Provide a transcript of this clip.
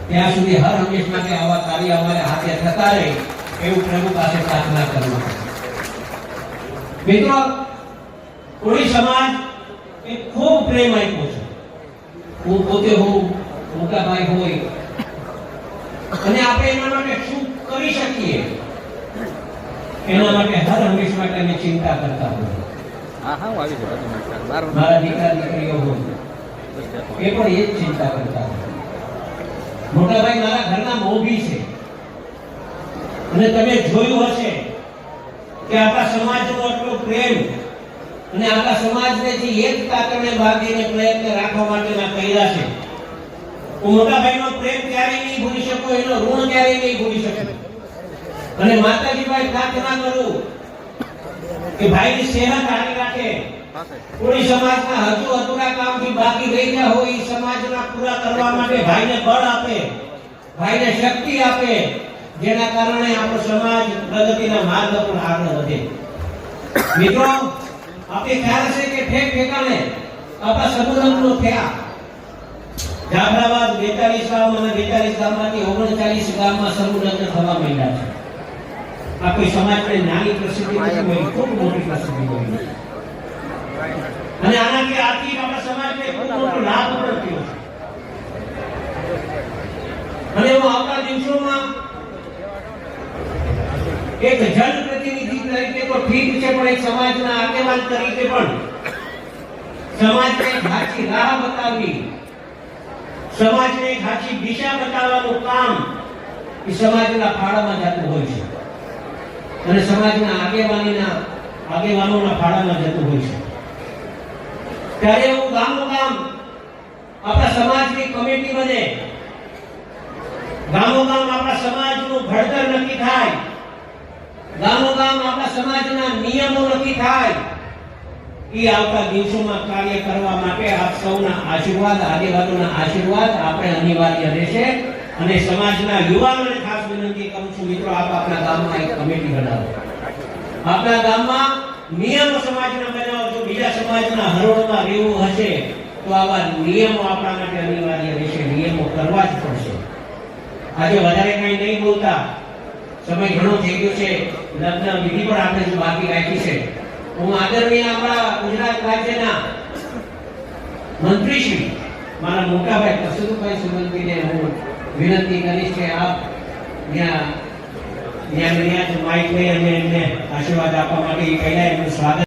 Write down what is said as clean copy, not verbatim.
ત્યાં સુધી હર હંમેશ માટે આવા કાર્ય અમારે હાથે થતા રહે એવું પ્રભુ પાસે પ્રાર્થના કરું. મિત્રો, કોળી સમાજ એ ખૂબ પ્રેમ આપ્યો છે. હું પોતે હોઉં, મોટાભાઈ હોય, અને આપણે એના માટે શું કરી શકીએ એના માટે હર હંમેશ માટે અમે ચિંતા કરતા હોઈએ. મારા દીકરા દીકરીઓ હોય એ પણ એ જ ચિંતા કરતા હોય. મોટાભાઈ મારા ઘરના મોભી છે, અને તમે જોયું હશે કે આપણા સમાજનો એટલો પ્રેમ અને આપણા સમાજને જે એકતા કરીને બાંધીને પ્રયત્ન રાખવા માટેના કર્યા છે. હું મોટાભાઈનો પ્રેમ ક્યારેય નહીં ભૂલી શકું, એનો ઋણ ક્યારેય નહીં ભૂલી શકું. અને માતાજી ભાઈ પ્રાર્થના કરું કે ભાઈની સેહત સારી રાખે, કોળી સમાજના હજુ અધૂરા કામ જે બાકી રહી ગયા હોય એ સમાજના પૂરા કરવા માટે ભાઈને બળ આપે, ભાઈને શક્તિ આપે, જેના કારણે આપણો સમાજ પ્રગતિના માર્ગ પર આગળ વધે. મિત્રો, આપણે ખ્યાલ છે કે ઠેક ઠેકાણે આપણા સમુદ્રનો થયા. જાફરાબાદ 42 ગામ અને 42 ગામમાંથી 39 ગામમાં સમુદ્ર થવા માંડ્યા છે. આ કોઈ સમાજની નાની પ્રસિદ્ધિ નથી, ખૂબ મોટી પ્રસિદ્ધિ હોય. અને આનાથી આર્થિક આપણા સમાજને ખૂબ મોટો લાભ પણ થયો છે. અને હું આવતા દિવસોમાં એક જનપ્રતિનિધિ તરીકે તો ઠીક છે, પણ એક સમાજના આગેવાન તરીકે પણ સમાજને સાચી રાહ બતાવી, સમાજને સાચી દિશા બતાવવાનું કામ એ સમાજના ફાળામાં જતું હોય છે, અને સમાજના આગેવાનોના ફાળામાં જતું હોય છે. ત્યારે હું ગામોગામ આપણા સમાજની કમિટી બને, ગામોગામ આપણા સમાજનું ઘડતર નક્કી થાય, ગામોગામ આપણા સમાજના નિયમો નક્કી થાય. એ આવતા દિવસોમાં કાર્ય કરવા માટે આપ સૌના આશીર્વાદ, આગેવાનોના આશીર્વાદ આપણે અનિવાર્ય રહેશે. અને સમાજના યુવાનોને ખાસ વિનંતી કરું છું, મિત્રો, આપ આપણા ગામમાં એક કમિટી બનાવો, આપણા ગામમાં નિયમો સમાજના બનાવો. જો બીજા સમાજના હરોળમાં રહેવું હશે તો આવા નિયમો આપણા માટે અનિવાર્ય રહેશે, નિયમો કરવા જ પડશે. આજે વધારે કંઈ નહીં બોલતા, સમય ઘણો થઈ ગયો છે. લગ્ન વિધિ પણ આપણે જો બાકી રાખી છે. હું આદરણીય આપણા ગુજરાત રાજ્યના મંત્રીશ્રી મારા મોટાભાઈ કસુરભાઈ સોલંકીને હું વિનંતી કરીશ કે આપ ત્યાં માઇક લઈ અને એમને આશીર્વાદ આપવા માટે પહેલા એમનું સ્વાગત